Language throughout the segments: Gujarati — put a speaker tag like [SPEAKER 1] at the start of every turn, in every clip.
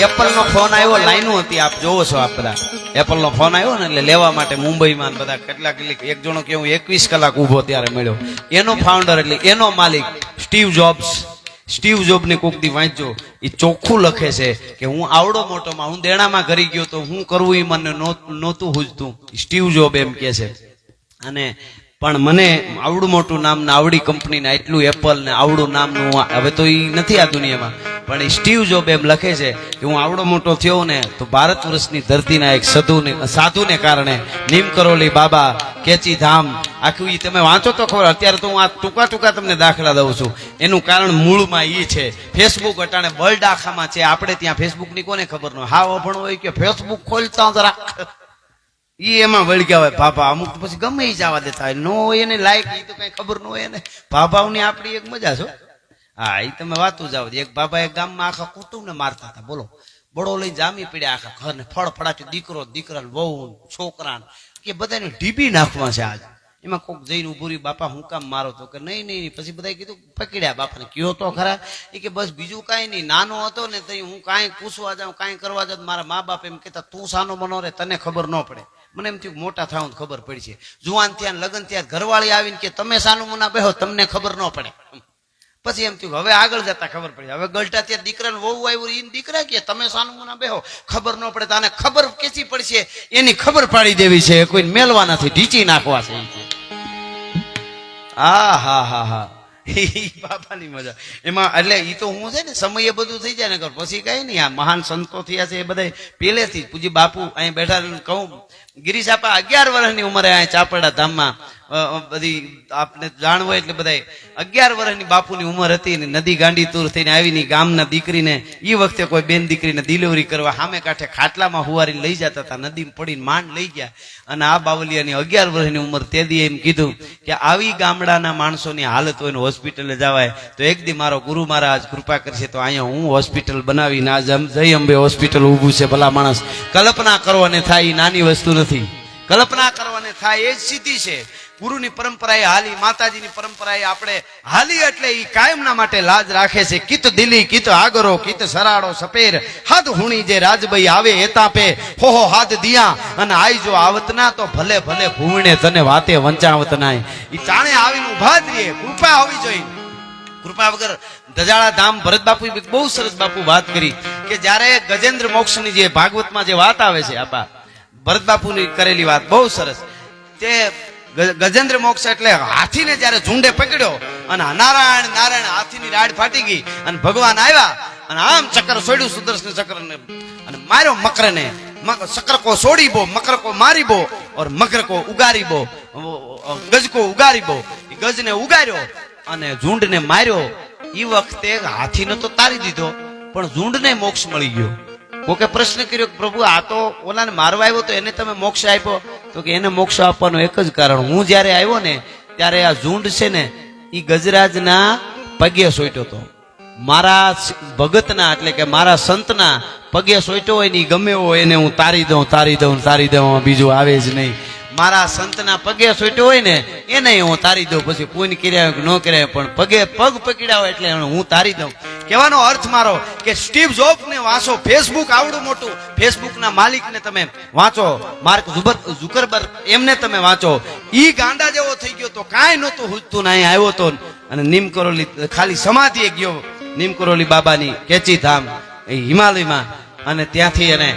[SPEAKER 1] એપલ નો ફોન આવ્યો, લાઈનો હતી, આપ જોવો છો, આપ બધા એપલ નો ફોન આવ્યો ને એટલે લેવા માટે મુંબઈમાં બધા કેટલાક એક જણો કે હું 21 કલાક ઉભો ત્યારે મળ્યો. એનો ફાઉન્ડર એટલે એનો માલિક સ્ટીવ જોબ ને કોક દી વાંચજો, એ ચોખ્ખું લખે છે કે હું આવડો મોટોમાં હું દેણામાં ઘરી ગયો તો હું કરવું એ મને નહોતું હુજતું. સ્ટીવ જોબ એમ કે છે. અને પણ મને આવડું મોટું નામ ને આવડી કંપની ને એટલું એપલ ને આવડું નામનું હવે તો એ નથી આ દુનિયામાં, પણ સ્ટીવ જોબ એમ લખે છે કે હું આવડો મોટો થયો ને તો ભારત વર્ષની ધરતીના એક સાધુને કારણે નીમ કરોલી બાબા, કેચી ધામ, આખું ઈ તમે વાંચો તો ખબર. અત્યારે તો હું આ ટૂંકા તમને દાખલા દઉં છું. એનું કારણ મૂળમાં ઈ છે. ફેસબુક અટાણે વર્લ્ડ આખામાં છે, આપણે ત્યાં ફેસબુક ની કોને ખબર ન હોય. હા અભણ હોય કે ફેસબુક ખોલતા જરા ઈ એમાં વળગ્યા હોય ભાભા. અમુક પછી ગમે ઈ જવા દેતા હોય, નો હોય એને લાયક ઈ તો કઈ ખબર ન હોય એને. ભાભાઓની આપણી એક મજા છો. હા ઈ તમે વાતું જાવ. એક બાબા એક ગામમાં આખા કુટુંબ ને મારતા હતા, બોલો. બળો લઈને જામી પડ્યા આખા ઘર ને, ફળફડાટી દીકરો દીકરા વહુ છોકરા કે બધાને ઢીબી નાખવા છે આજ. એમાં કોક જઈને ઉભું રહ્યું, બાપા હું કામ મારો તો કે નહીં. પછી બધા કીધું પકડ્યા બાપાને, કયો તો ખરા એ કે બસ બીજું કાંઈ નહીં, નાનો હતો ને તો હું કાંઈ પૂછવા જાઉં કાંઈ કરવા જાઉં મારા મા બાપ એમ કહેતા તું સાનો મનો રે, તને ખબર ન પડે. મને એમ થયું મોટા થાવ ખબર પડી છે. જુવાન ત્યાં લગ્ન ત્યાં ઘરવાળી આવીને કે તમે સાનું મના બેહો, તમને ખબર ન પડે. પછી એમ થયું હવે આગળ જતા ખબર પડી. હવે ગલટા ત્યાં દીકરાને વહુ આવ્યું, ઈ દીકરા કે તમે સાનું મના બેહો, ખબર ન પડે. તને ખબર કેસી પડશે એની ખબર પાડી દેવી છે, કોઈ મેલવા નથી, ઢીચી નાખવા છે. હા બાપાની મજા એમાં. એટલે ઈ તો હું છે ને સમયે બધું થઈ જાય ને પછી કઈ નહીં. આ મહાન સંતો થયા છે એ બધા પહેલેથી પૂજી બાપુ અહીં બેઠા કહું, ગિરીશ આપા 11 વર્ષની ઉંમરે અહીં ચાપડા ધામમાં બધી આપને જાણ હોય એટલે બધા 11 વર્ષની બાપુની ઉંમર હતી ને નદી ગાંડી તૂર થઈને આવીને ગામના દીકરીને ઈ વખતે કોઈ બેન દીકરીને ડિલિવરી કરવા સામે કાંઠે ખાટલામાં હુવારીને લઈ જતા હતા. નદીમાં પડીને માંડ લઈ ગયા. અને આ બાવલિયાની 11 વર્ષની ઉંમર તેદી એમ કીધું કે આવી ગામડાના માણસોની હાલત હોય ને હોસ્પિટલે જવાય તો એક દી મારો ગુરુ મહારાજ કૃપા કરશે તો અહીંયા હું હોસ્પિટલ બનાવીને આજ જય અંબે હોસ્પિટલ ઊભું છે. ભલા માણસ કલ્પના કરવાને થાય એ નાની વસ્તુ નથી. કલ્પના કરવાને થાય એ જ સીધી છે. ગુરુની પરંપરાએ હાલી, માતાજીની પરંપરાએ આપણે હાલી એટલે એ કાયમના માટે લાજ રાખે છે. કિત દિલી કિત આગરો કિત સરાડો સપેર હાથ હુણી જે રાજભાઈ આવે એતાપે હો હાથ દિયા અને આઈ જો આવતના તો ભલે ભલે ભૂવણે તને વાતે વંચાવત નાય. એ ચાણે આવીને ઉભા જ રહીએ. કૃપા હોવી જોઈએ. કૃપા વગર દજાળા ધામ ભરત બાપુ બહુ સરસ બાપુ વાત કરી કે જયારે ગજેન્દ્ર મોક્ષની જે ભાગવતમાં જે વાત આવે છે આપા ભરત બાપુની કરેલી વાત બહુ સરસ. તે ગજેન્દ્ર મોક્ષ એટલે હાથીને જયારે ઝુંડે પકડ્યો અને નારાયણ નારાયણ હાથીની રાડ ફાટી ગઈ અને ભગવાન આવ્યા અને આમ ચક્ર છોડ્યું સુદર્શન ચક્ર ને અને માર્યો મકરને. ચક્ર કો છોડી બો, મકર કો મારી બો और મકર કો ઉગારી બો, ગજ કો ઉગારી બો. ગજને ઉગાર્યો અને ઝુંડને માર્યો. એ વખતે હાથીને તો તારી દીધો પણ ઝુંડને મોક્ષ મળી ગયો. કોકે પ્રશ્ન કર્યો કે પ્રભુ આ તો ઓલાને મારવા આવ્યો તો એને તમે મોક્ષ આપ્યો? તો કે એને મોક્ષ આપવાનું એક જ કારણ, હું જયારે આવ્યો ને ત્યારે આ ઝુંડ છે ને એ ગજરાજના પગે સોટ્યો હતો. મારા ભગતના એટલે કે મારા સંતના પગે સોટ્યો હોય ને ગમે હોય એને હું તારી દઉં બીજું આવે જ નહીં. મારા સંતના પગે સોટ્યો હોય ને એને હું તારી દઉં. પછી પૂન કર્યા ન કર્યા પણ પગ પકડ્યા હોય એટલે હું તારી દઉં. કહેવાનો અર્થ મારો કે સ્ટીવ જોબ ને વાંચો, ફેસબુક આવડું મોટું, ફેસબુક ના માલિક ને તમે વાંચો, માર્ક ઝુકરબર્ગ એમને તમે વાંચો. ઈ ગાંડા જેવો થઈ ગયો તો કાંઈ નહોતું હુજતું ને અહીંયા આવ્યો તો અને નીમ કરોલી ખાલી સમાધિએ ગયો. નીમ કરોલી બાબાની કેચી ધામ એ હિમાલયમાં અને ત્યાંથી એને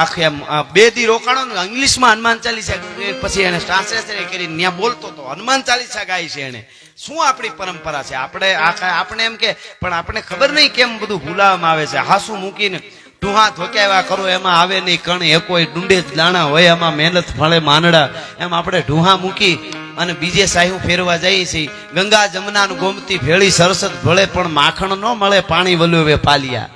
[SPEAKER 1] આખી 2 દી રોકાણો ને ઇંગ્લિશમાં હનુમાન ચાલીસા પછી એને ટ્રાન્સલેશન કરીને ત્યાં બોલતો હતો. હનુમાન ચાલીસા ગાય છે એને. શું આપણી પરંપરા છે? આપણે એમ કે પણ આપણે ખબર નહીં કેમ બધું ભૂલાવવામાં આવે છે. હાસુ મૂકીને ઢુહા ધોક્યાવા કરો એમાં આવે નહીં કણ એ કોઈ ડુંડે જ દાણા હોય એમાં મહેનત ફળે માનડા. એમ આપણે ઢુહા મૂકી અને બીજે સાહુ ફેરવા જઈએ છીએ. ગંગા જમના ગોમતી ભેળી સરસત ભળે પણ માખણ ન મળે પાણી વલુવે પાલિયા.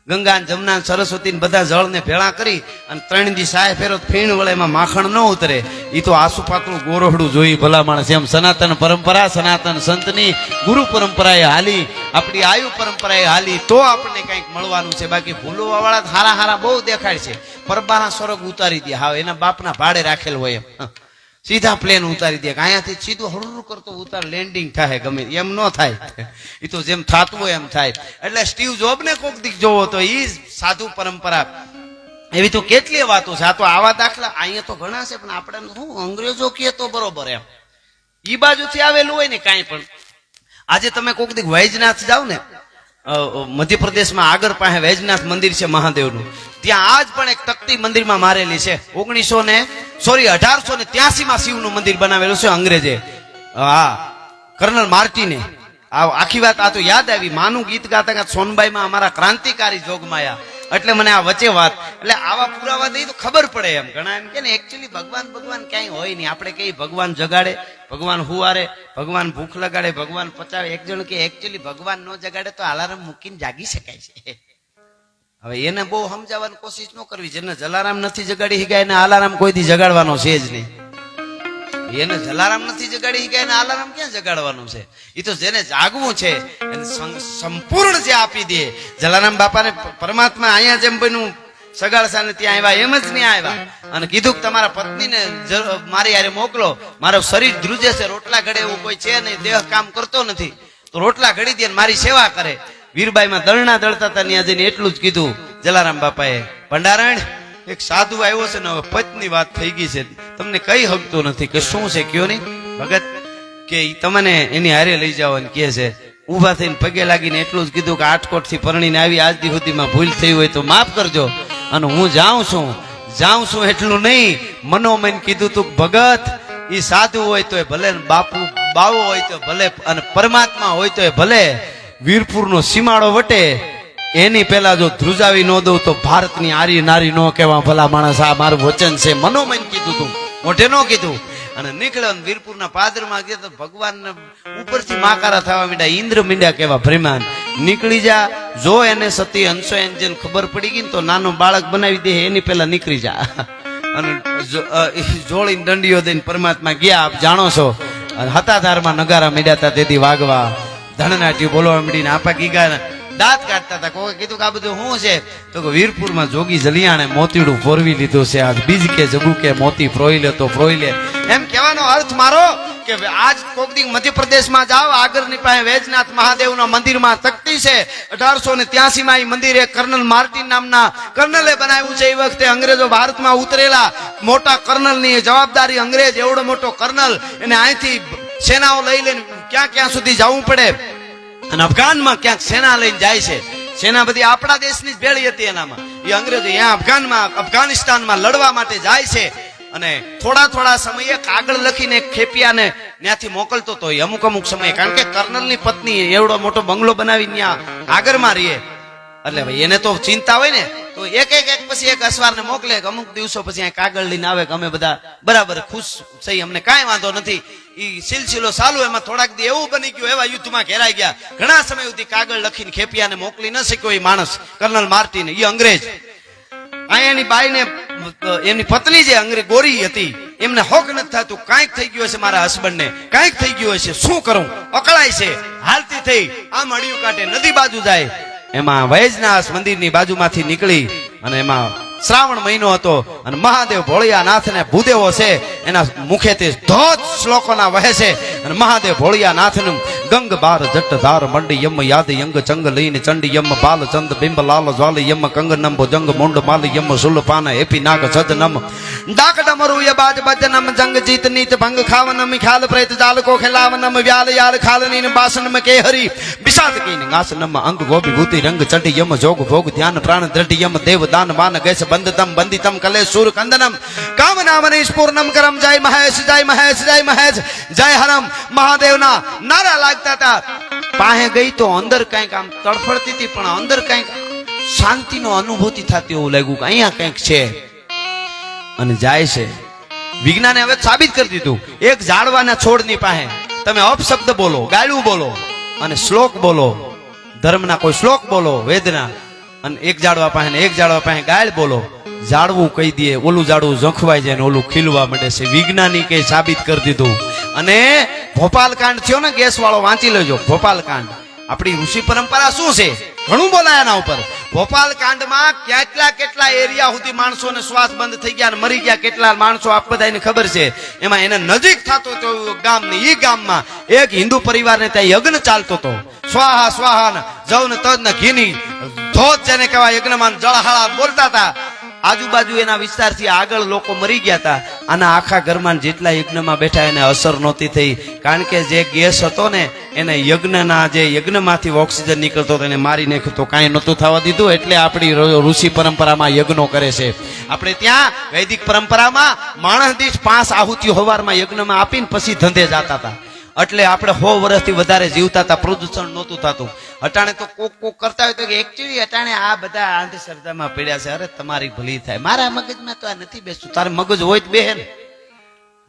[SPEAKER 1] ગંગા જમના સરસ્વતી બધા જળને ભેળા કરી અને 3 દી સાય ફેરો ફીણ વળે એમાં માખણ ન ઉતરે. એ તો આસુપાતળું ગોરહડું જોઈ ભલા માણસ. એમ સનાતન પરંપરા સનાતન સંતની ગુરુ પરંપરાએ હાલી, આપણી આયુ પરંપરાએ હાલી તો આપણને કંઈક મળવાનું છે. બાકી ભૂલવા વાળા હારા બહુ દેખાય છે. પરબારા સ્વર્ગ ઉતારી દે. હા એના બાપના ભાડે રાખેલ હોય એમ. સીધા પ્લેન ઉતારી દે, અહીંયાથી સીધું હળવું કરતો ઉતાર લેન્ડિંગ થાય, ગમે એમ ન થાય. એ તો જેમ થતું હોય એમ થાય. એટલે સ્ટીવ જોબ ને કોક દીક જોવો તો એ સાધુ પરંપરા, એવી તો કેટલી વાતો છે. આ તો આવા દાખલા અહીંયા તો ઘણા છે, પણ આપણે શું અંગ્રેજો કહે તો બરોબર એમ ઈ બાજુથી આવેલું હોય ને કાંઈ પણ. આજે તમે કોક દીક વૈજનાથ જાવ ને, મધ્યપ્રદેશમાં આગળ પાસે વૈજનાથ મંદિર છે મહાદેવનું, ત્યાં આજ પણ એક તકતી મંદિરમાં મારેલી છે. 1883માં શિવનું મંદિર બનાવેલું છે અંગ્રેજે, હા કર્નલ માર્ટિને. આખી વાત આ તો યાદ આવી, માનું ગીત ગાતા ગાતા સોનબાઈમાં અમારા ક્રાંતિકારી જોગમાયા, એટલે મને આ વચ્ચે વાત, એટલે આવા પુરાવા દઈ તો ખબર પડે એમ. ઘણા એમ કે ને એકચ્યુઅલી ભગવાન ક્યાંય હોય નહીં. આપણે કઈ ભગવાન જગાડે, ભગવાન હુવારે, ભગવાન ભૂખ લગાડે, ભગવાન પચાવે. એક જણ કે એકચ્યુઅલી ભગવાન ન જગાડે તો અલાર્મ મૂકીને જાગી શકાય છે. હવે એને બહુ સમજાવવાની કોશિશ ન કરવી. જેને જલારામ નથી જગાડી શકાય એને અલાર્મ કોઈ દી જગાડવાનો છે જ નહીં. એને જલારામ નથી જગાડી શકાય એને અલાર્મ ક્યાં જગાડવાનું છે? એ તો જેને જાગવું છે એને સંપૂર્ણ જે આપી દે. જલારામ બાપાને પરમાત્મા અહીંયા જેમ બન્યું સગાડસાને ત્યાં આવ્યા એમ જ નહીં આવ્યા, અને કીધું કે તમારા પત્નીને મારી હારે મોકલો, મારું શરીર ધ્રુજે છે, રોટલા ઘડે એવું કોઈ છે નહીં, દેહ કામ કરતો નથી, તો રોટલા ઘડી દે મારી સેવા કરે. વીરબાઈમાં દળના દળતા હતા ત્યાં જઈને એટલું જ કીધું જલારામ બાપાએ, ભંડારણ એક સાધુ આવ્યો છે ને હવે પત્ની વાત થઈ ગઈ છે, તમને કઈ હકતો નથી કે શું છે કયો નહીં. ભગત કે તમને એની હારે લઈ જાઓ અને કહે છે. ઉભા થઈને પગે લાગીને એટલું જ કીધું કે આટકોટ થી પરણીને આવી આજ દી સુધીમાં ભૂલ થઈ હોય તો માફ કરજો, અને હું જાઉં છું એટલું નહીં, મનોમન કીધું તું ભગત ઈ સાધુ હોય તો ભલે, બાપુ બાવો હોય તો ભલે, અને પરમાત્મા હોય તો ભલે, વીરપુરનો સીમાડો વટે એની પેલા જો ધ્રુજાવી ન દઉં તો ભારતની આરી નારી નો કહેવા ભલા માણસ. આ મારું વચન છે, મનોમન કીધું તું, મોઢે નો કીધું. અને નીકળ્યો વીરપુરના પાદરમાં ગયા તો ભગવાન ઉપરથી માકારા થવા માંડ્યા, ઇન્દ્ર મીંડ્યા કેવા ભ્રમાન. નીકળી જા, જો એને સતી હંસો એને ખબર પડી ગઈ ને તો નાનો બાળક બનાવી દે એની પેલા નીકળી જા. અને જોડીને દંડીઓ દઈને પરમાત્મા ગયા. આપ જાણો છો હતાધારમાં નગારા મીડ્યા હતા તેથી વાગવા, ધણનાટ્યું બોલવા માંડીને આપા ગીગા દાંત કાઢતા હતા. કોઈ કીધું કે આ બધું શું છે? તો કે વીરપુરમાં જોગી જલિયાણે મોતીડું ફોરવી લીધું છે, આ બીજ કે જગુ કે મોતી ફ્રોઈ લે તો ફ્રોઈ લે. એમ કહેવાનો અર્થ મારો કે આજ કોક દી મધ્યપ્રદેશમાં જાઓ, આગળની પાસે વૈજનાથ મહાદેવના મંદિરમાં તકતી છે. 1883માં એ મંદિર એક કર્નલ માર્ટિન નામના કર્નલે બનાવ્યું છે. એ વખતે અંગ્રેજો ભારતમાં ઉતરેલા, મોટા કર્નલની જવાબદારી, અંગ્રેજ એવડો મોટો કર્નલ, એને અહીંથી સેનાઓ લઈ લઈને ક્યાં ક્યાં સુધી જવું પડે, અને અફઘાનમાં ક્યાંક સેના લઈને જાય છે. સેના બધી આપણા દેશની જ ભેળી હતી એનામાં. એ અંગ્રેજો અહીંયા અફઘાનિસ્તાનમાં લડવા માટે જાય છે, અને થોડા સમયે કાગળ લખીને ખેપિયાને ત્યાંથી મોકલતો હતો અમુક સમયે. કારણ કે કર્નલની પત્ની એવડો મોટો બંગલો બનાવી ત્યાં આગળમાં રહીએ, એટલે ભાઈ એને તો ચિંતા હોય ને, તો એક પછી એક અસવારને મોકલે. અમુક દિવસો પછી અહીં કાગળ લઈને આવે કે અમે બધા બરાબર ખુશ થઈ, અમને કાંઈ વાંધો નથી. એ સિલસિલો ચાલુ. એમાં થોડાક દી એવું બની ગયું, એવા યુદ્ધમાં ઘેરાઈ ગયા. ઘણા સમય સુધી કાગળ લખીને ખેપિયાને મોકલી ન શક્યો એ માણસ કર્નલ માર્ટિન, એ અંગ્રેજ. અહીંયાની બાઈને એમની પત્ની જે અંગ્રેજ ગોરી હતી એમને હોક નથી થતું, કાંઈક થઈ ગયું હશે મારા હસબન્ડને, કાંઈક થઈ ગયું હશે, શું કરું? અકળાય છે, હાલતી થઈ આમ અડિયું કાઢે, નદી બાજુ જાય. એમાં વૈજનાથ મંદિરની બાજુમાંથી નીકળી, અને એમાં શ્રાવણ મહિનો હતો, અને મહાદેવ ભોળિયાનાથ ને ભૂદેવો છે એના મુખેથી ધોધ શ્લોકોના વહે છે. અને મહાદેવ ભોળિયાનાથ નું ગંગ બાર જટ ધાર મંડી યમ યાદ યંગ ચંગ લઈને ચંડી યમ બાલ ચંદ બિંબ લાલ જ્વાલ યમ કંગ નમ ભુજંગ મુંડ માલ યમ સુલ પાન એપી નાગ સદ નમ ડાક ડમરુ ય બાજ બજનમ જંગ જીત નીત ભંગ ખાવનમ ખ્યાલ પ્રેત જાલ કો ખિલાવનમ વ્યાલ યાર ખાલની બાસનમ કે હરી વિષાદ કીન ગાસનમ અંગ ગોબી ભૂતિ રંગ ચંડી યમ જોગ ભોગ ધ્યાન પ્રાણ દ્રઢ યમ દેવ દાન માન ગેસ બંદતમ બંદિતમ કલે સુર કંદનમ કામ નામની સ્ફૂર્ણમ કરમ જય મહેશ જય મહેશ જય મહેશ જય હરમ મહાદેવના નારા લાગતા હતા. પાસે ગઈ તો અંદર કઈક આમ તડફડતી હતી, પણ અંદર કઈક શાંતિનો અનુભૂતિ થતી એવું લાગ્યું કે અહીંયા કઈક છે. અને જાય છે, વિજ્ઞાને હવે સાબિત કરી દીધું. એક ઝાડવાના છોડની પાસે તમે અપશબ્દ બોલો, ગાળું બોલો અને શ્લોક બોલો, ધર્મના કોઈ શ્લોક બોલો, વેદના, અને એક ઝાડવા પાસે ગાળ બોલો, ઝાડવું કહી દે, ઓલું ઝાડવું ઝંખવાઈ જાય ને ઓલું ખીલવા માંડે છે. વિજ્ઞાની કે સાબિત કરી દીધું. અને ભોપાલ કાંડ થયો ને, ગેસ વાળો વાંચી લેજો. ભોપાલ કાંડ આપણી ઋષિ પરંપરા શું છે, ઘણું બોલાય એના ઉપર. ભોપાલ કાંડમાં કેટલા એરિયા સુધી માણસોને શ્વાસ બંધ થઈ ગયા અને મરી ગયા, કેટલા માણસો આપ બધાને ખબર છે. એમાં એને નજીક થતો તો ગામ ને ઈ ગામમાં એક હિન્દુ પરિવારને ત્યાં યજ્ઞ ચાલતો હતો. સ્વાહા સ્વાહા જવ ને તજ ને ઘીની ધોધ જેને કહેવાય યજ્ઞમાં જળહાળા બોલતા હતા. આજુબાજુ એના વિસ્તારથી આગળ લોકો મરી ગયા હતા. આના આખા ઘરમાં જેટલા યજ્ઞમાં બેઠા એને અસર નહોતી થઈ, કારણ કે જે ગેસ હતો ને એને યજ્ઞમાંથી ઓક્સિજન નીકળતો હતો એને મારી નાખ્યો તો કાંઈ નહોતું થવા દીધું. એટલે આપણી ઋષિ પરંપરામાં યજ્ઞો કરે છે. આપણે ત્યાં વૈદિક પરંપરામાં માણસ દીઠ 5 આહુતિઓ હવારમાં યજ્ઞમાં આપીને પછી ધંધે જતા હતા. એટલે આપણે 100 વર્ષથી વધારે જીવતા હતા, પ્રદૂષણ નહોતું થતું. અટાણે તો કોક કરતા હોય તો કે એકચ્યુઅલી અટાણે આ બધા અંધશ્રદ્ધામાં પડ્યા છે. અરે તમારી ભલી થાય, મારા મગજમાં તો આ નથી બેસતું. તારે મગજ હોય તો બેહે ને.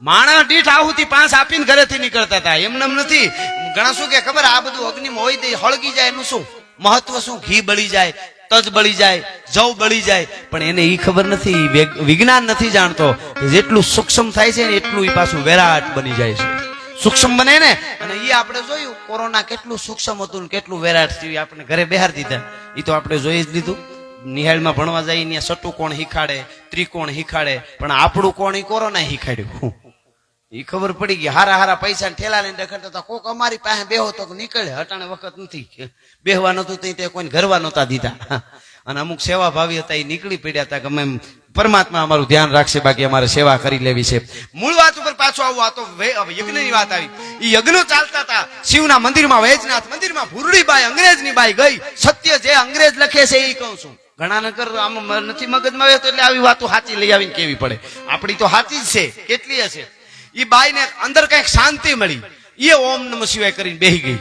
[SPEAKER 1] માણસ દીઠ આહુતિ 5 આપીને ઘરેથી નીકળતા હતા, એમને નથી. ઘણા શું કે ખબર, આ બધું અગ્નિમાં હોય દે હળગી જાય એનું શું મહત્વ, શું ઘી બળી જાય, તજ બળી જાય, જવ બળી જાય, પણ એને ઈ ખબર નથી, વિજ્ઞાન નથી જાણતો. જેટલું સૂક્ષ્મ થાય છે ને એટલું ઈ પાછું વિરાટ બની જાય છે. સૂક્ષ્મ બને ને, અને એ આપણે જોયું કોરોના કેટલું સૂક્ષ્મ હતું ને કેટલું વિરાટ થયું. આપણે ઘરે બેહાર દીધા, એ તો આપણે જોઈ જ લીધું. નિહાળમાં ભણવા જાય ત્યાં સટુ કોણ શીખાડે, ત્રિકોણ શીખાડે, પણ આપણું કોણ ઈ કોરોના શીખાડ્યું. એ ખબર પડી ગઈ. હારા પૈસા ઠેલા લઈને રખડતા હતા. કોક અમારી પાસે બેહો તો નીકળે, હટાણે વખત નથી બેહવા નતું તે કોઈને ઘરવા નહોતા દીધા. અને અમુક સેવા ભાવી હતા એ નીકળી પડ્યા હતા કે અમે પરમાત્મા અમારું ધ્યાન રાખશે, બાકી અમારે સેવા કરી લેવી છે. મૂળ વાત ઉપર પાછો આવું. આ તો યજ્ઞની વાત આવી. એ યજ્ઞો ચાલતા હતા શિવના મંદિરમાં, વૈજનાથ મંદિરમાં. ભૂરડીબાઈ અંગ્રેજની બાઈ ગઈ. સત્ય જે અંગ્રેજ લખે છે એ કહું છું. ઘણા નકર આમ નથી મગજમાં આવે તો એટલે આવી વાતો સાચી લઈ આવીને કેવી પડે. આપણી તો સાચી જ છે, કેટલી હશે. એ બાઈ ને અંદર કઈક શાંતિ મળી, એ ઓમ નમઃ શિવાય કરીને બેહી ગઈ.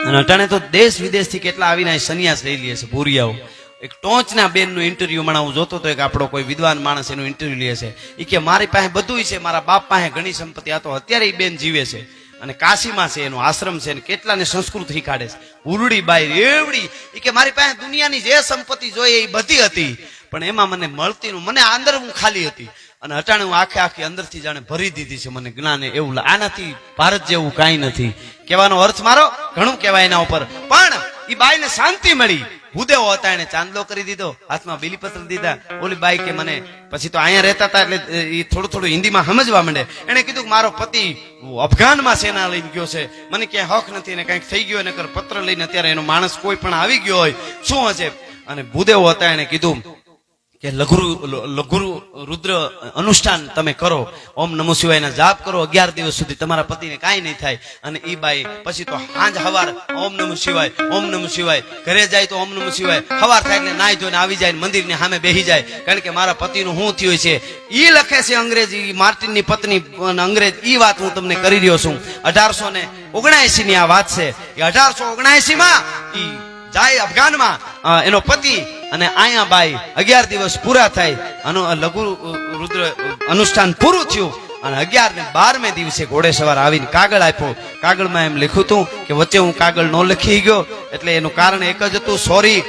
[SPEAKER 1] અને અટાણે તો દેશ વિદેશથી કેટલા આવીને સંન્યાસ લઈ લે છે ભૂરિયાઓ. એક ટોચના બેનનું ઇન્ટરવ્યુ હમણાં હું જોતો હતો, એક આપણો કોઈ વિદ્વાન માણસ એનું ઇન્ટરવ્યુ લે છે. એ કે મારી પાસે બધું છે, મારા બાપ પાસે ઘણી સંપત્તિ, આ તો અત્યારે એ બેન જીવે છે અને કાશીમાં છે, એનો આશ્રમ છે, અને કેટલાને સંસ્કૃત શીખાડે છે. ઉરડી બાઈ એવડી. એ કે મારી પાસે દુનિયાની જે સંપત્તિ જોઈએ એ બધી હતી, પણ એમાં મને મળતી નું, મને અંદર હું ખાલી હતી. અને અટાણે હું આખી અંદરથી જાણે ભરી દીધી છે મને જ્ઞાને. એવું આનાથી ભારત જેવું કાંઈ નથી. કહેવાનો અર્થ મારો ઘણું કહેવાય એના ઉપર, પણ એ બાઈને શાંતિ મળી. ભૂદેવો હતા, એને ચાંદલો કરી દીધો, હાથમાં બીલીપત્ર દીધા. ઓલી બાઈ કે મને પછી તો અહીંયા રહેતા હતા એટલે એ થોડું હિન્દીમાં સમજવા માંડે. એને કીધું કે મારો પતિ અફઘાનમાં સેના લઈને ગયો છે, મને ક્યાંય હક નથી, એને કંઈક થઈ ગયો, એને પત્ર લઈને અત્યારે એનો માણસ કોઈ પણ આવી ગયો હોય, શું હશે. અને ભૂદેવો હતા, એને કીધું કે લઘુ રુદ્ર અનુષ્ઠાન તમે કરો, ઓમ નમઃ શિવાયના જાપ કરો 11 દિવસ સુધી, તમારા પતિને કાંઈ નહીં થાય. અને ઈ બાઈ પછી તો હાંજ હવાર ઓમ નમઃ શિવાય, ઓમ નમઃ શિવાય. ઘરે જાય તો ઓમ નમઃ શિવાય. હવાર થાય એટલે નાઈ ધોઈને આવી જાય, મંદિરની સામે બેસી જાય, કારણ કે મારા પતિનું શું થયું છે. ઈ લખે છે અંગ્રેજી, માર્ટિનની પત્ની અંગ્રેજ. ઈ વાત હું તમને કરી રહ્યો છું. 1879 ની આ વાત છે. એ 1879 માં ઈ જાય અફઘાનમાં, એનો પતિ અને આયા બાઈ 11 દિવસ પૂરા થાય, લઘુ રુદ્ર અનુષ્ઠાન પૂરું થયું. અને 11 ને 12મે દિવસે ઘોડે સવાર આવીને કાગળ આપ્યો. કાગળમાં એમ લખ્યું હતું કે વચ્ચે હું કાગળ ન લખી ગયો, એટલે એનું કારણ એક જ હતું, સોરી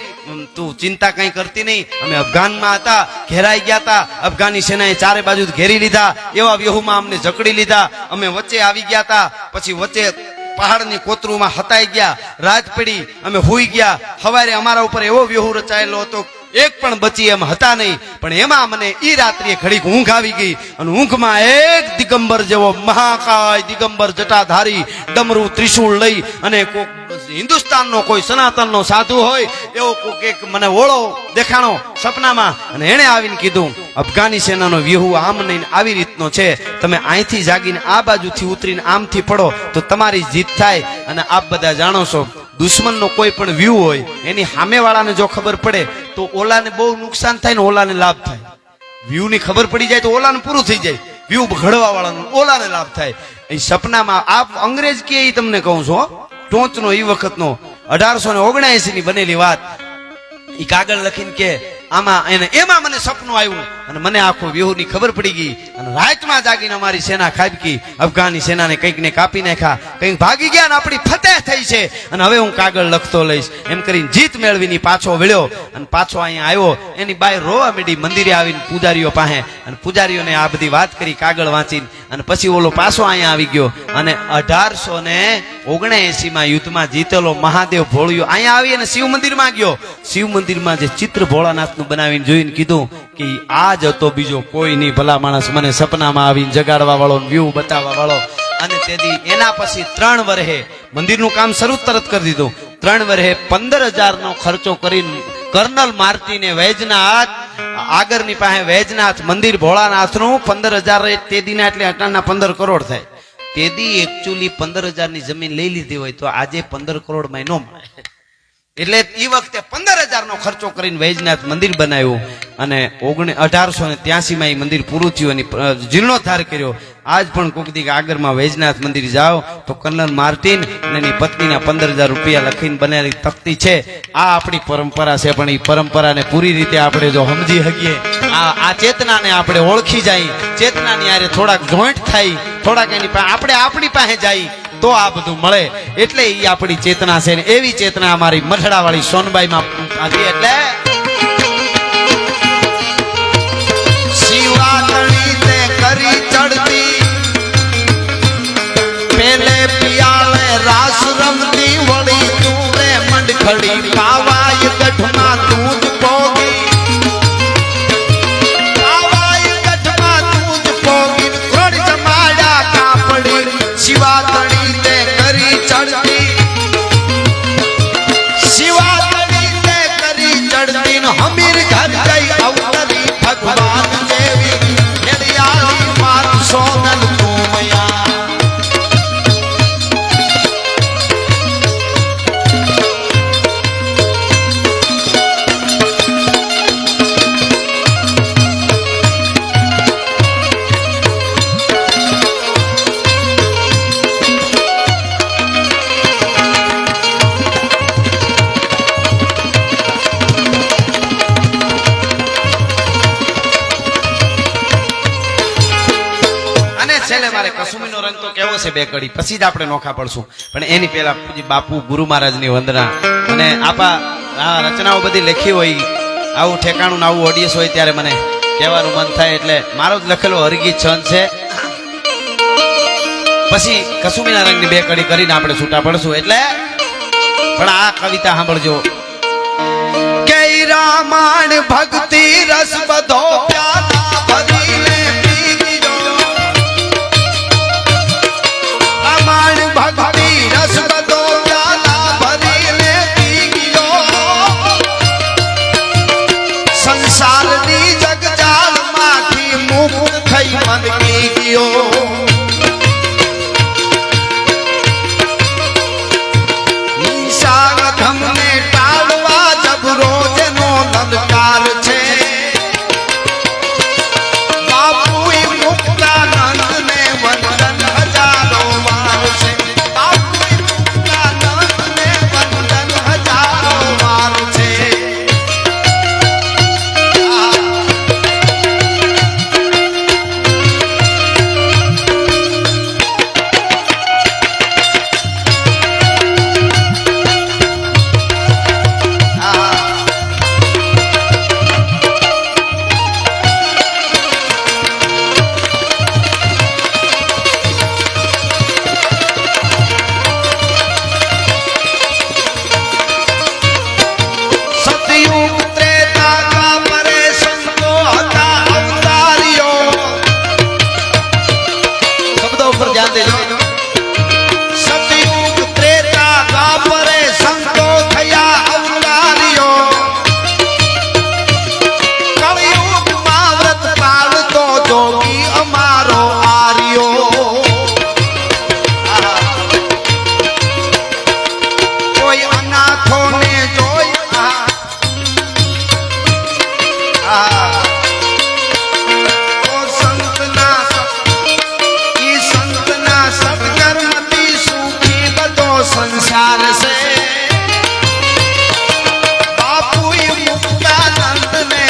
[SPEAKER 1] તું ચિંતા કઈ કરતી નહીં, અમે અફઘાનમાં હતા, ઘેરાઈ ગયા હતા, અફઘાની સેનાએ ચારે બાજુ ઘેરી લીધા, એવા વ્યૂહમાં અમને જકડી લીધા, અમે વચ્ચે આવી ગયા હતા, પછી વચ્ચે પહાડની કોતરુમાં હતાઈ ગયા, રાત પડી, અમે હુઈ ગયા. સવારે અમારા ઉપર એવો વ્યૂહ રચાયેલો હતો, એક પણ બચી એમ હતા નહીં. પણ એમાં મને ઈ રાત્રિએ ઘડીક ઊંઘ આવી ગઈ, અને ઊંઘમાં એક દિગંબર જેવો મહાકાય દિગંબર જટાધારી ડમરું ત્રિશૂળ લઈ અને કોક હિન્દુસ્તાનનો કોઈ સનાતનનો સાધુ હોય એવો કોક એક મને ઓળો દેખાણો સપનામાં. અને એણે આવીને કીધું અફઘાની સેનાનો વ્યૂહ આમ નહીં આવી રીતનો છે, તમે અહીંથી જાગીને આ બાજુથી ઉતરીને આમથી પડો તો તમારી જીત થાય. અને આપ બધા જાણો છો, દુશ્મનનો કોઈ પણ વ્યૂ હોય એની સામેવાળાને જો ખબર પડે તો ઓલાને બહુ નુકસાન થાય ને ઓલાને લાભ થાય. વ્યૂ ની ખબર પડી જાય તો ઓલાને પૂરું થઈ જાય, વ્યૂ ઘડવા વાળાનું ઓલાને લાભ થાય. એ સપનામાં આપ અંગ્રેજ કે એ તમને કહું છું, ટોચનો એ વખતનો 1879 ની બનેલી વાત. એ કાગળ લખીને કે આમાં એમાં મને સપનું આવ્યું અને મને આખો વ્યૂહની ખબર પડી ગઈ અને રાતમાં જાગીને અમારી સેના ખાબકી અફઘાની સેનાને કંઈક ને કાપી નાખ્યા, કંઈક ભાગી ગયા અને આપણી ફતેહ થઈ છે અને હવે હું કાગળ લખતો લઈશ એમ કરીને જીત મેળવીને પાછો વળ્યો અને પાછો અહીંયા આવ્યો. એની બાઈ રોવા માંડી મંદિરે આવીને પૂજારીઓ પાસે અને પૂજારીઓને આ બધી વાત કરી કાગળ વાંચીને અને પછી ઓલો પાછો અહીંયા આવી ગયો અને 1879 માં યુદ્ધમાં જીતેલો મહાદેવ ભોળિયો અહીંયા આવી અને શિવ મંદિરમાં ગયો. શિવ મંદિરમાં જે ચિત્ર ભોળાનાથનું બનાવીને જોઈને કીધું કે આ જ હતો, બીજો કોઈ નહીં. ભલા માણસ મને સપનામાં આવીને જગાડવા વાળો, વ્યૂ બતાવવા વાળો. અને તેથી એના પછી 3 વર્ષે મંદિરનું કામ શરૂ તરત કરી દીધું. 3 વર્ષે 15,000 નો ખર્ચો કરીને કર્નલ માર્ટીને વૈજનાથ આગળની પાસે વૈજનાથ મંદિર ભોળાનાથનું 15,000 તે દીના એટલે અટાણના 15 કરોડ થાય. તે દી એકચ્યુઅલી 15,000 ની જમીન લઈ લીધી હોય તો આજે 15 કરોડ માં ન મળે. એટલે એ વખતે 15,000 નો ખર્ચો કરીને વૈજનાથ મંદિર બનાવ્યું અને 1883 માં એ મંદિર પૂરું થયું અને જીર્ણોદ્ધાર કર્યો. આજ પણ કોક દી આગળમાં વૈજનાથ મંદિર જાઓ તો કર્નલ માર્ટીન અને એની પત્નીના 15,000 રૂપિયા લખીને બનેલી તકતી છે. આ આપણી પરંપરા છે, પણ એ પરંપરાને પૂરી રીતે આપણે જો સમજી શકીએ, આ ચેતનાને આપણે ઓળખી જાય, ચેતનાની યારે થોડાક જોઈન્ટ થાય, થોડાક એની આપણે આપણી પાસે જાય તો આ બધું મળે. એટલે એ આપણી ચેતના છે ને એવી ચેતના અમારી મઠડા વાળી સોનબાઈમાં હતી. એટલે શિવાતણી તે કરી ચડતી પેલે પિયાળે રાસ રમતી વળી તું રે મંડખડી પાવાય ગઢમાં તું જ પોગી, પાવાય ગઢમાં તું જ પોગી ક્રોડ જમાડ્યા કાપડી શિવાતણી તે કરી ચડતી, શિવાતણી તે કરી ચડતી હમીર ઘર ગઈ અવતરી ભગવાન જેવી હેડિયાળી માત સોનલ તુમયા. કસુમીનો રંગ તો કેવો છે બે કડી પછી જ આપણે નોખા પડશું, પણ એની પહેલા પૂજી બાપુ ગુરુ મહારાજની વંદના અને આપા રચનાઓ બધી લખી હોય, આવું ઠેકાણું આવું ઓડિયન્સ હોય ત્યારે મને કહેવાનું મન થાય. એટલે મારો જ લખેલો હરગી છંદ છે. પછી કસુમીના રંગની બે કડી કરીને આપણે છૂટા પડશું. એટલે પણ આ કવિતા સાંભળજો. કે રામાયણ ભક્તિ રસ બધો પ્યાલા ભરીને ભક્તિ રસ બધો પ્યાલા ભરીને પી ગયો, સંસારની જગજાળમાંથી મુક્ત થઈ મન કી ગયો. નિશાળ ધમને ટાળવા જબ રોજનો લલકાર છે, બાપુ મુક્તાનંદને વંદન હજારો વાર છે, બાપુ મુક્તાનંદને વંદન હજારો વાર છે. સંસાર છે બાપુ મુક્તાનંદ ને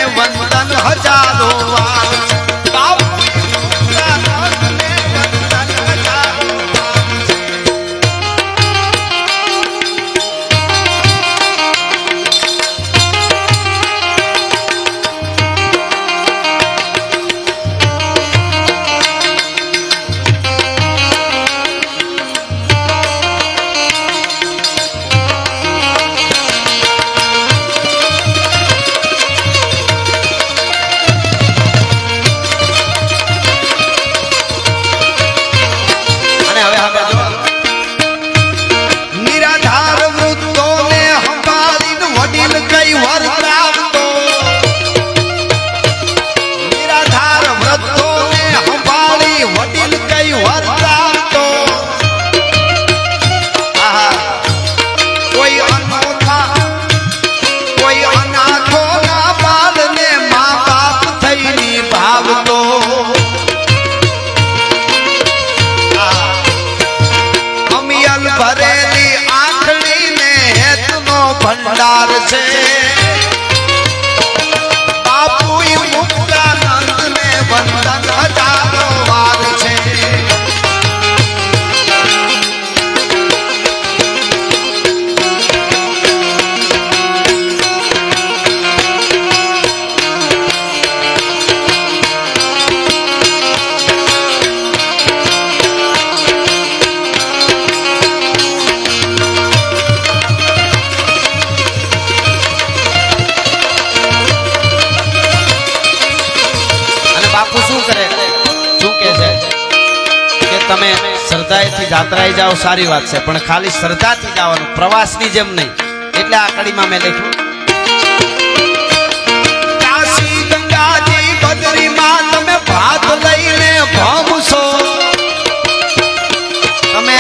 [SPEAKER 1] ભરેલી આંખડી ને હેતનો ભંડાર છે બાપુ મુક્તાનંદ ને વંદન હજારો વાર છે તમે શ્રદ્ધાથી જાત્રાએ જાઓ સારી વાત છે પણ ખાલી શ્રદ્ધાથી જવાનું પ્રવાસની જેમ નહીં એટલે આ કડીમાં મેં લખ્યું કાશી ગંગાજી બદ્રીમાં તમે ભાત લઈને ભમશો તમે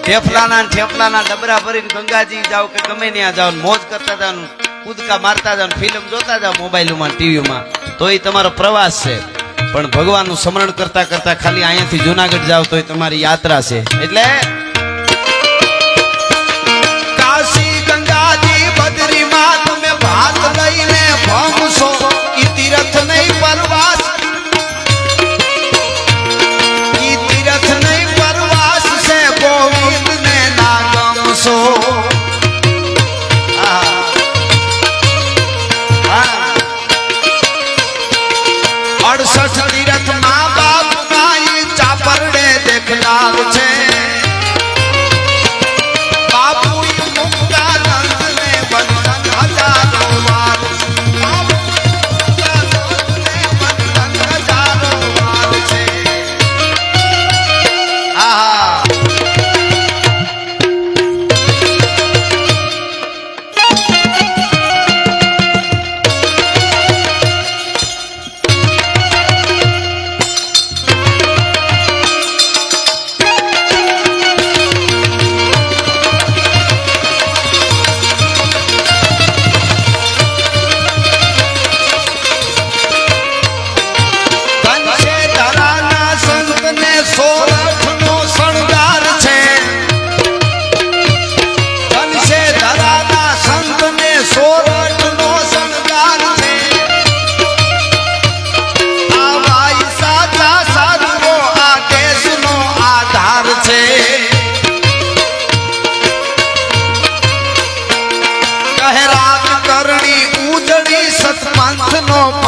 [SPEAKER 1] ઢેફલાના ડબરા ભરીને ગંગાજી જાઓ કે ગમે ત્યાં જાઓ મોજ કરતા જાઓ કૂદકા મારતા જાઓ ફિલ્મ જોતા જાઓ મોબાઈલમાં ટીવીમાં તો એ તમારો પ્રવાસ છે પણ ભગવાનનું સ્મરણ કરતા કરતા ખાલી અહીંયાથી જુનાગઢ જાવ તો તમારી યાત્રા છે એટલે કાશી ગંગાજી બદ્રીમાં તમે ભાત લઈને ભમશો ઈ તીર્થ નહીં પરવાસ ઈ તીર્થ નહીં પરવાસ છે ગોવિંદ ને ના ગમશો 68 તીરથ માં બાપ માઈ ચાપરડે દેખનાર છે બાપુ મુક્તાનંદ ને વંદન હજારો વાર બાપુ મુક્તાનંદ ને વંદન હજારો વાર છે આહા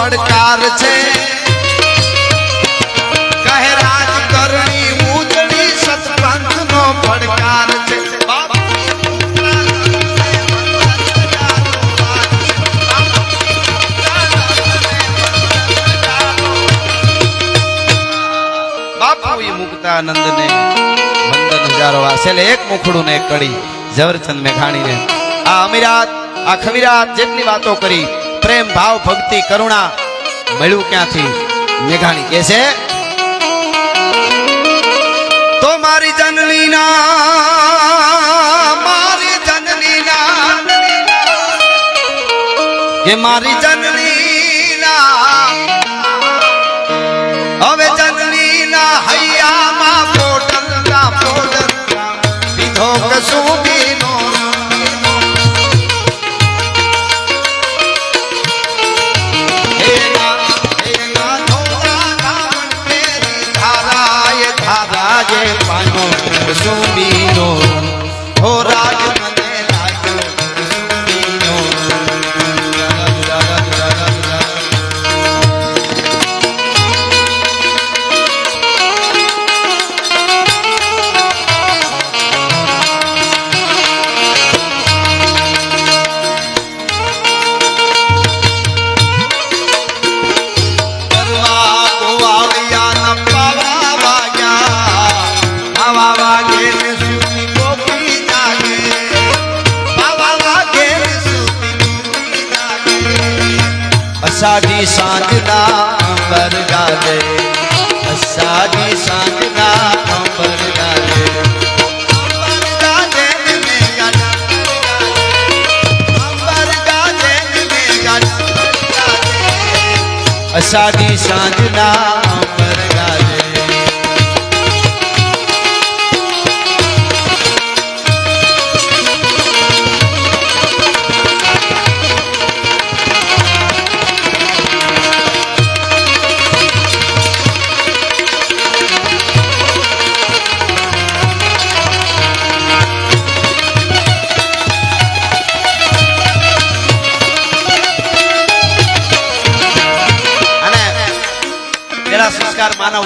[SPEAKER 1] પડકાર છે કહે રાજ કરણી ઉજળી સતપંથ નો પડકાર છે બાપુ મુક્તાનંદ ને વંદન હજારો વાર છેલ્લે એક મુખડું ને એક કડી ઝવેરચંદ મેઘાણી ને આ અમીરાત આ ખવીરાત જેટલી વાતો કરી પ્રેમ ભાવ ભક્તિ કરુણા મળ્યું ક્યાંથી મેઘાણી કહે છે તો મારી જનની કે મારી જનની હવે જનની ના હૈયામાં પોટલ પીધો કસુબીનો સુબીનો હો રાજ મને લાગ્યો સુબીનો અષાઢી સાંજના અંબર ગાજે અષાઢી સાંજના અંબર ગાજે અષાઢી સાંજના અંબર ગાજે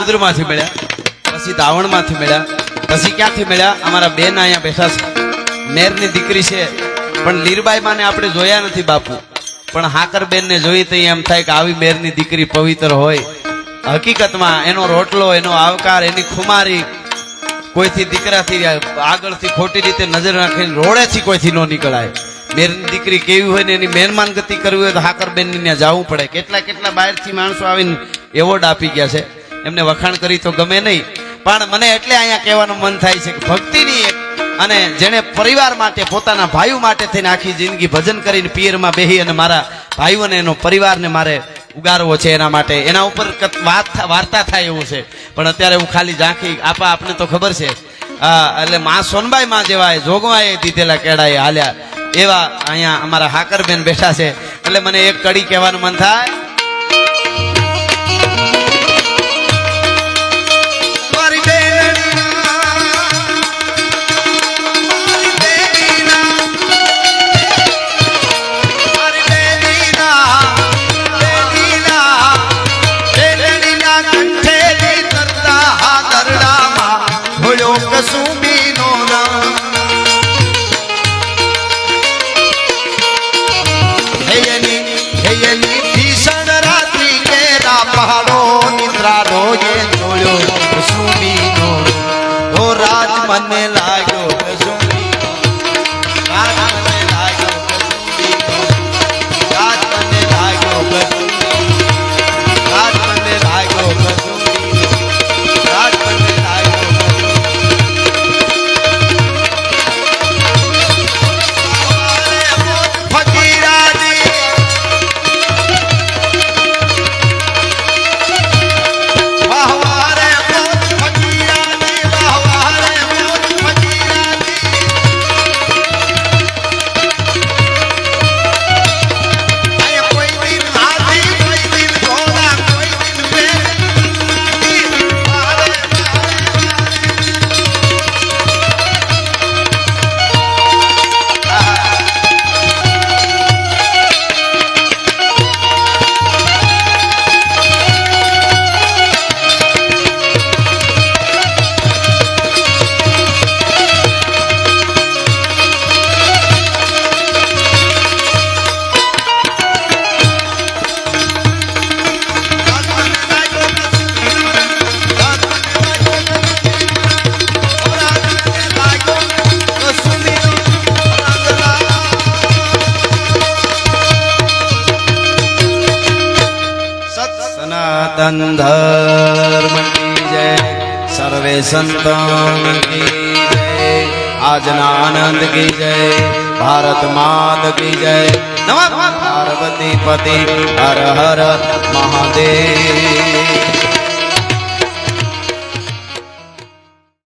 [SPEAKER 1] રુદ્રમાંથી મળ્યા, પછી દાવણમાંથી મળ્યા, પછી ક્યાંથી મળ્યા? અમારા બેન અહીંયા બેઠા છે, મેરની દીકરી છે, પણ લીરબાઈ માને આપણે જોયા નથી બાપુ, પણ હાકરબેન ને જોઈ તો એમ થાય કે આવી મેરની દીકરી પવિત્ર હોય. હકીકતમાં એનો રોટલો, એનો આવકાર, એની ખુમારી કોઈથી દીકરાથી આગળથી ખોટી રીતે નજર રાખીને રોડેથી કોઈથી ન નીકળાય. મેરની દીકરી કેવી હોય ને એની મહેરમાન ગતિ કરવી હોય તો હાકરબેન ને ત્યાં જવું પડે. કેટલા કેટલા બહારથી માણસો આવીને એવોર્ડ આપી ગયા છે, એમને વખાણ કરી તો ગમે નહીં, પણ મને એટલે અહીંયા કહેવાનું મન થાય છે કે ભક્તિની એક, અને જેણે પરિવાર માટે, પોતાના ભાઈઓ માટે થઈને આખી જિંદગી ભજન કરીને પિયરમાં બેહી અને મારા ભાઈઓને, એનો પરિવારને મારે ઉગારવો છે, એના માટે એના ઉપર વાર્તા થાય એવું છે. પણ અત્યારે હું ખાલી ઝાંખી આપા, આપને તો ખબર છે, એટલે માં સોનબાઈ માં જેવા જોગવાએ દીધેલા કેળાએ હાલ્યા એવા અહીંયા અમારા હાકરબેન બેઠા છે, એટલે મને એક કડી કહેવાનું મન થાય.
[SPEAKER 2] પહાડો નિદ્રાનો એ જોયો કસુમીનો, ઓ રાજ મને લાગ્યો કસુમીનો, રાજ મને લાગ્યો કસુમીનો, રાજ મને લાગ્યો કસુમીનો, રાજ મને લાગ્યો કસુમીનો, રાજ મને લાગ્યો ફકીરાજી
[SPEAKER 1] સનાતન ધર્મ કી જય, સર્વે સંતન કી જય, આજના આનંદ કી જય, ભારત માત કી જય. નમઃ પાર્વતી પતિ હર હર મહાદેવ.